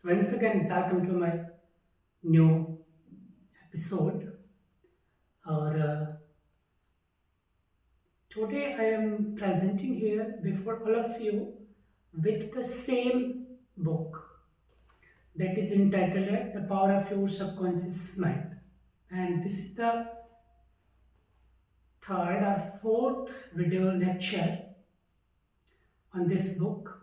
Once again, welcome to my new episode. Or today I am presenting here before all of you with the same book that is entitled "The Power of Your Subconscious Mind," and this is the third or fourth video lecture on this book.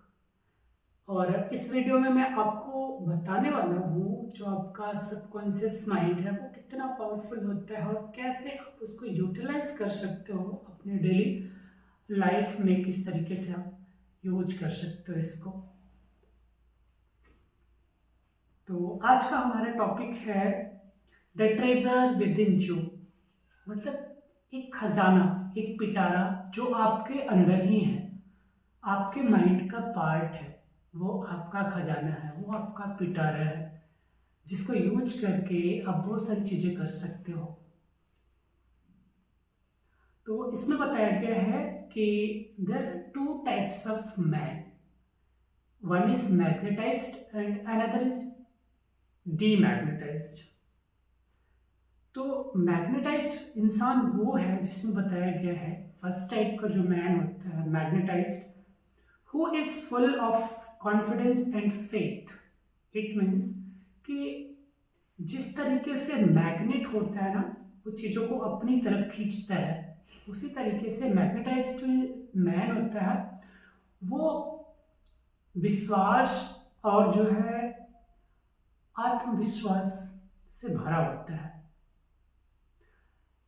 और इस video में मैं आपको बताने वाला हूँ जो आपका सबकॉन्शियस माइंड है वो कितना पावरफुल होता है और कैसे आप उसको यूटिलाइज कर सकते हो अपने डेली लाइफ में, किस तरीके से आप यूज कर सकते हो इसको। तो आज का हमारा टॉपिक है the treasure with in you, मतलब एक खजाना, एक पिटारा जो आपके अंदर ही है, आपके माइंड का पार्ट है, वो आपका खजाना है, वो आपका पिटारा है जिसको यूज करके आप बहुत सारी चीज़ें कर सकते हो। तो इसमें बताया गया है कि there are two types of man, one is magnetised and another is demagnetised. तो मैग्नेटाइज्ड इंसान वो है जिसमें बताया गया है फर्स्ट टाइप का जो मैन होता है magnetised, who is full of confidence and faith. It means कि जिस तरीके से मैग्नेट होता है ना, वो चीज़ों को अपनी तरफ खींचता है, उसी तरीके से मैग्नेटाइज्ड मैन होता है वो विश्वास और जो है आत्मविश्वास से भरा होता है।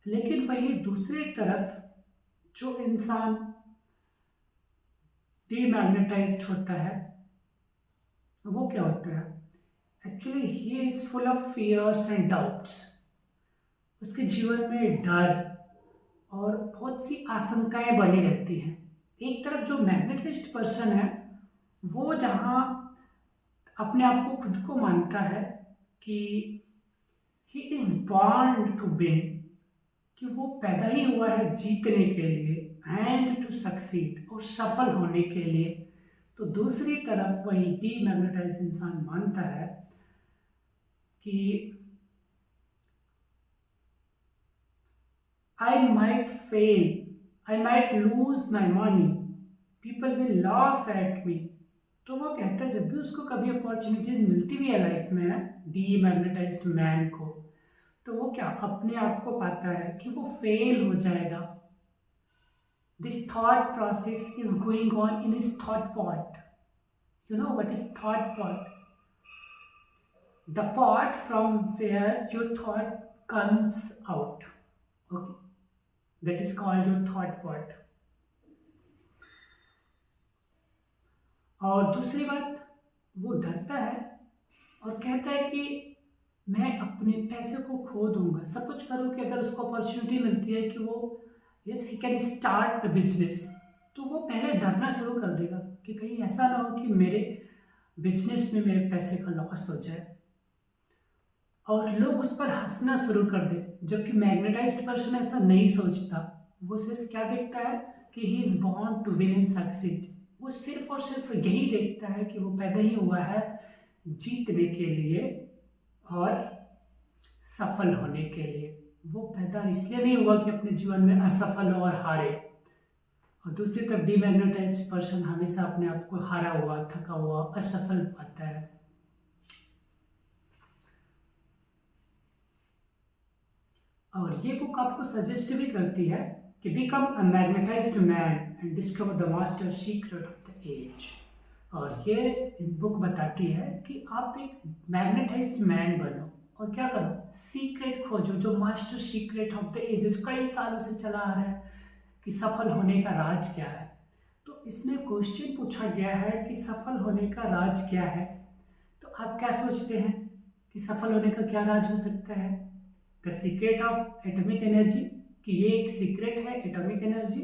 लेकिन वही दूसरी तरफ जो इंसान डीमैग्नेटाइज्ड होता है वो क्या होता है, actually he is full of fears and doubts. उसके जीवन में डर और बहुत सी आशंकाएं बनी रहती हैं। एक तरफ जो मैग्नेटाइज्ड पर्सन है वो जहाँ अपने आप को खुद को मानता है कि he is born to win, कि वो पैदा ही हुआ है जीतने के लिए, एंड टू सक्सीड, और सफल होने के लिए। तो दूसरी तरफ वही डीमैग्नेटाइज्ड इंसान मानता है कि I might fail, I might lose my money, people will laugh at me. तो वो कहता है जब भी उसको कभी अपॉर्चुनिटीज मिलती भी है लाइफ में डीमैग्नेटाइज्ड मैन को, तो वो क्या अपने आप को पाता है कि वो फेल हो जाएगा। This thought process is going on in his thought pot. You know what is thought pot? The pot from where your thought comes out. Okay, that is called your thought pot. और दूसरी बात, वो डरता है और कहता है कि मैं अपने पैसे को खो दूंगा। सपोज करो कि अगर उसको अपॉर्चुनिटी मिलती है कि वो yes he can start the business, तो वो पहले डरना शुरू कर देगा कि कहीं ऐसा ना हो कि मेरे बिजनेस में मेरे पैसे का लॉस हो जाए, और लोग उस पर हंसना शुरू कर दे। जबकि मैग्नेटाइज्ड पर्सन ऐसा नहीं सोचता, वो सिर्फ क्या देखता है कि he is born to win and succeed. वो सिर्फ और सिर्फ यही देखता है कि वो पैदा ही हुआ है जीतने के लिए और सफल होने के लिए। वो पैदा इसलिए नहीं हुआ कि अपने जीवन में असफल हो और हारे। और दूसरी तरफ डीमैग्नेटाइज्ड पर्सन हमेशा अपने आप को हारा हुआ, थका हुआ, असफल पाता है। और ये बुक आपको सजेस्ट भी करती है कि become a magnetized man and discover the master secret of the age. और ये बुक बताती है कि आप एक मैग्नेटाइज्ड मैन बनो और क्या करो, सीक्रेट खोजो, जो master secret of the age कई सालों से चला आ रहा है कि सफल होने का राज क्या है। तो इसमें क्वेश्चन पूछा गया है कि सफल होने का राज क्या है। तो आप क्या सोचते हैं कि सफल होने का क्या राज हो सकता है? The secret of atomic energy, कि ये एक सीक्रेट है एटॉमिक एनर्जी,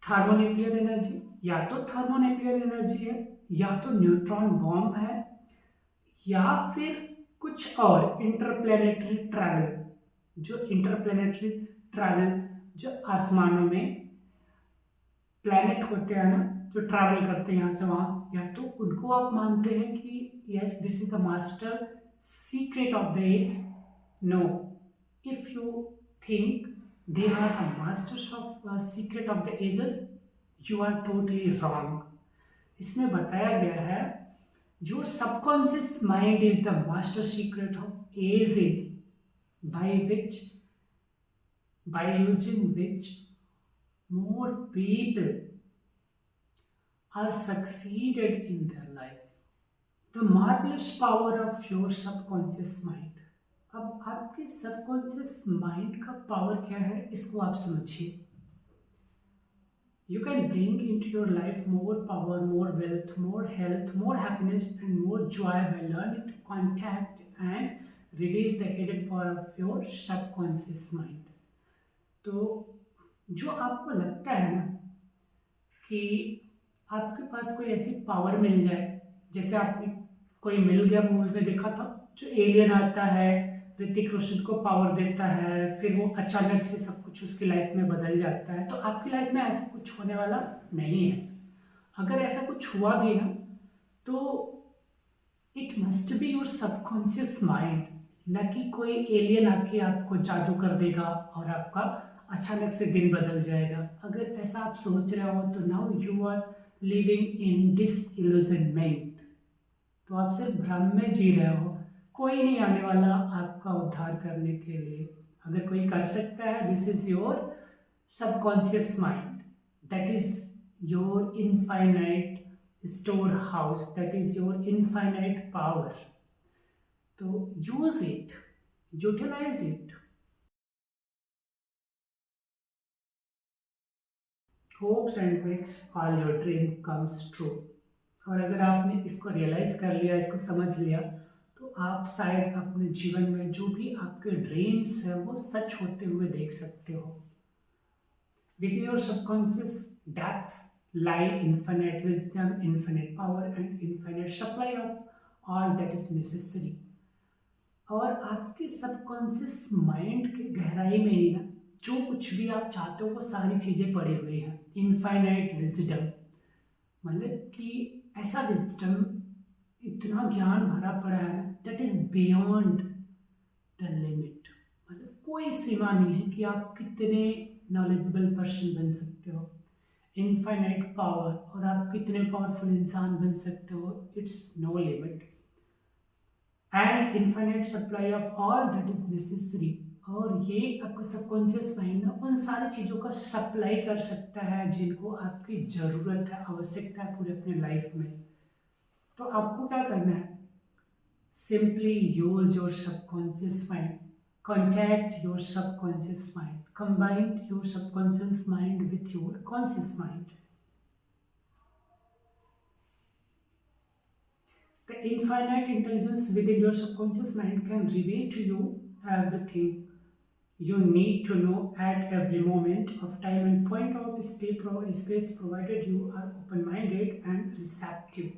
थर्मोन्यूक्लियर एनर्जी, या तो थर्मोन्यूक्लियर एनर्जी है, या तो न्यूट्रॉन बॉम्ब है, या फिर कुछ और इंटरप्लेनेटरी ट्रैवल। जो इंटरप्लेनेटरी ट्रैवल, जो आसमानों में प्लैनेट होते हैं ना, जो ट्रैवल करते हैं यहाँ से वहाँ, या तो उनको आप मानते हैं कि yes, this is the master secret of the age. No, if you think they are the masters of secret of the ages, you are totally wrong. इसमें बताया गया है your subconscious mind is the master secret of ages by which by using which more people are succeeded in their life. The marvelous power of your subconscious mind. अब आपके subconscious mind का power क्या है इसको आप समझिए. You can bring into your life more power, more wealth, more health, more happiness, and more joy by learning to contact and release the hidden power of your subconscious mind. तो जो आपको लगता है ना कि आपके पास कोई ऐसी पावर मिल जाए, जैसे आपने कोई मिल गया मूवी में देखा था, जो एलियन आता है, ऋतिक रोशन को पावर देता है, फिर वो अचानक से सब कुछ उसकी लाइफ में बदल जाता है. तो आपकी लाइफ में ऐसा कुछ होने वाला नहीं है. अगर ऐसा कुछ हुआ भी ना तो it must be your subconscious mind, न कि कोई एलियन आके आपको जादू कर देगा और आपका अचानक से दिन बदल जाएगा. अगर ऐसा आप सोच रहे हो तो now you are living in disillusionment. तो आप सिर्फ भ्रम में जी रहे हो. कोई नहीं आने वाला आपका उद्धार करने के लिए. अगर कोई कर सकता है, this is your subconscious mind, that is your infinite store house, that is your infinite power. तो use it, utilise it. Hopes and wishes all your dream comes true. और अगर आपने इसको रियलाइज कर लिया, इसको समझ लिया, तो आप शायद अपने जीवन में जो भी आपके ड्रीम्स हैं वो सच होते हुए देख सकते हो. Within your subconscious depths lie infinite wisdom, infinite power, and infinite supply of all that is necessary. और आपके सबकॉन्शियस माइंड के गहराई में ही ना जो कुछ भी आप चाहते हो वो सारी चीज़ें पड़ी हुई हैं. इनफाइनाइट विजडम, मतलब कि ऐसा विजडम, इतना ज्ञान भरा पड़ा है that is beyond the limit. मतलब कोई सीमा नहीं है कि आप कितने नॉलेजेबल पर्सन बन सकते हो. इनफाइनाइट पावर, और आप कितने पावरफुल इंसान बन सकते हो, it's no limit. And infinite supply of all that is necessary. और ये आपका सबकॉन्शियस माइंड ना उन सारी चीज़ों का सप्लाई कर सकता है जिनको आपकी ज़रूरत है, आवश्यकता है पूरे अपने लाइफ में. तो आपको क्या करना है? Simply use your subconscious mind, contact your subconscious mind, combine your subconscious mind with your conscious mind. The infinite intelligence within your subconscious mind can reveal to you everything you need to know at every moment of time and point out space provided you are open-minded and receptive.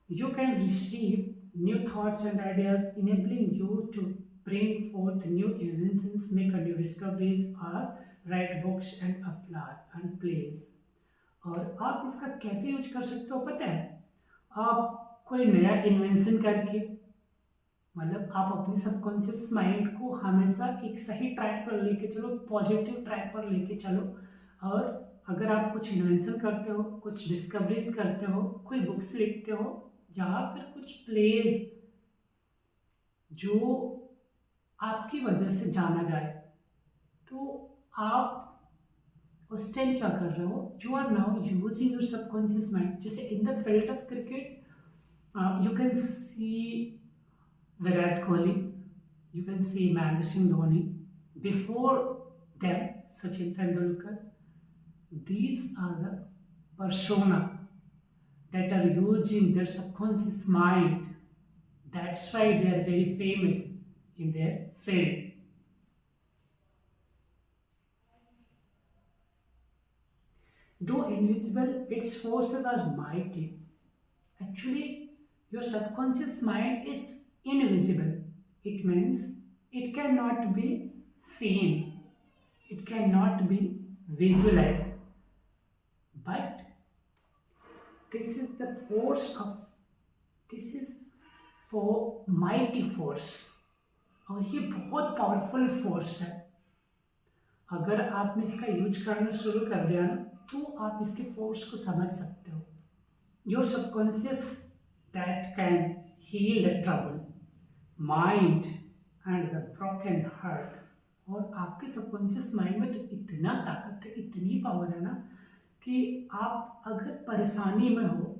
You can receive new thoughts and ideas, enabling you to bring forth new inventions, make new discoveries, or write books and apply and plays. और आप इसका कैसे use कर सकते हो पता है? आप कोई नया इन्वेंशन करके, मतलब आप अपने सबकॉन्शियस माइंड को हमेशा एक सही ट्रैक पर लेके चलो, पॉजिटिव ट्रैक पर लेके चलो. और अगर आप कुछ इन्वेंशन करते हो, कुछ डिस्कवरीज करते हो, कोई बुक्स लिखते हो, या फिर कुछ प्लेज जो आपकी वजह से जाना जाए, तो आप उस टाइम क्या कर रहे हो? You are now using your subconscious mind. जैसे in the field of cricket you can see Virat Kohli, you can see Mahendra Singh Dhoni, before them Sachin Tendulkar. These are the persona that are using their subconscious mind. That's why they are very famous in their field. Though invisible, its forces are mighty. Actually, your subconscious mind is invisible. It means it cannot be seen, it cannot be visualized. But this is the force of this is for mighty force, और ये बहुत powerful force है। अगर आपने इसका use करना शुरू कर दिया ना, तो आप इसके फोर्स को समझ सकते हो। Your subconscious that can heal the trouble mind and the broken heart. और आपके सबकॉन्शियस माइंड में तो इतना ताकत है, इतनी पावर है ना, कि आप अगर परेशानी में हो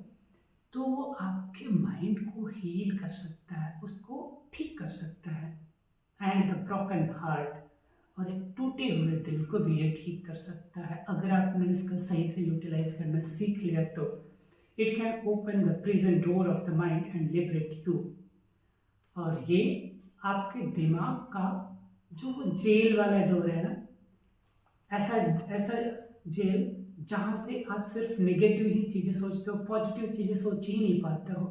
तो वो आपके माइंड को हील कर सकता है, उसको ठीक कर सकता है। एंड द ब्रोकन हार्ट, और एक टूटे हुए दिल को भी ये ठीक कर सकता है। अगर आपने इसका सही से यूटिलाइज करना सीख लिया तो it can open the prison door of the mind and liberate you. और ये आपके दिमाग का जो वो जेल वाला डोर है ना, ऐसा ऐसा जेल जहाँ से आप सिर्फ नेगेटिव ही चीज़ें सोचते हो, पॉजिटिव चीज़ें सोच ही नहीं पाते हो,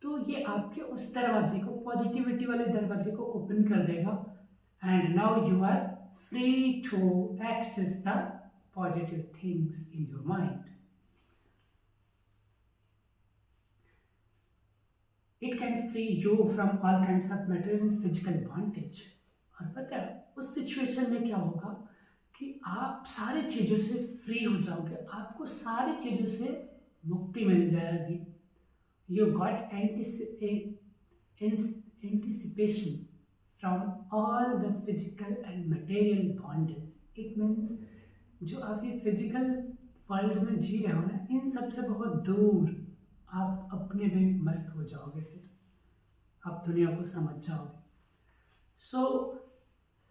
तो ये आपके उस दरवाजे को, पॉजिटिविटी वाले दरवाजे को ओपन कर देगा। And now you are free to access the positive things in your mind. It can free you from all kinds of material physical bondage. और पता है उस सिचुएशन में क्या होगा कि आप सारी चीज़ों से फ्री हो जाओगे, आपको सारी चीज़ों से मुक्ति मिल जाएगी। You got anticipation from all the physical and material bondage. It means जो आप ये फिजिकल वर्ल्ड में जी रहे हो ना, इन सब से बहुत दूर आप अपने में मस्त हो जाओगे, फिर आप दुनिया को समझ जाओगे। So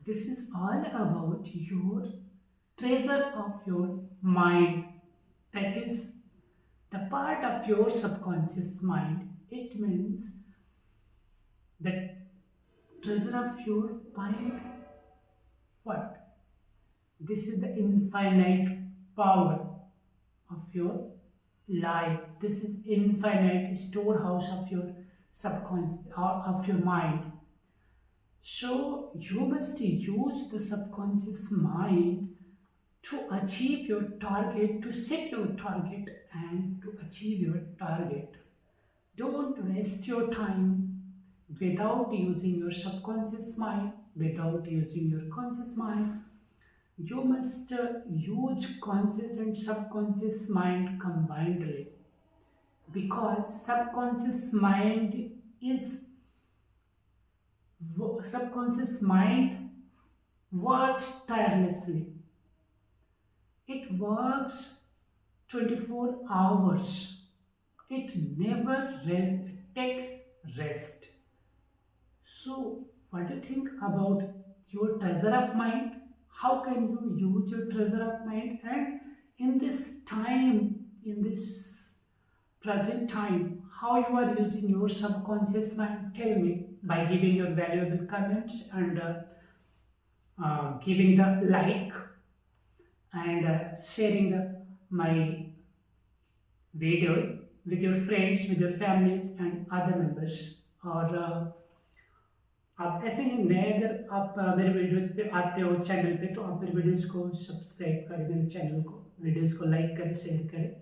this is all about your treasure of your mind, that is the part of your subconscious mind. It means the treasure of your mind, what? This is the infinite power of your life. This is infinite storehouse of your subconscious or of your mind. So you must use the subconscious mind to achieve your target, to set your target and to achieve your target. Don't waste your time without using your subconscious mind, without using your conscious mind. You must use conscious and subconscious mind combinedly, because is subconscious mind works tirelessly. It works 24 hours. It never takes rest. So, what do you think about your treasure of mind? How can you use your treasure of mind? And in this time, in this present time, how you are using your subconscious mind? Tell me by giving your valuable comments and giving the like and sharing my videos with your friends, with your families and other members. और आप ऐसे ही नए, अगर आप मेरे videos पे आते हो चैनल पे, तो आप मेरे वीडियोस को सब्सक्राइब करें, मेरे चैनल को, वीडियोस को लाइक करें, शेयर करें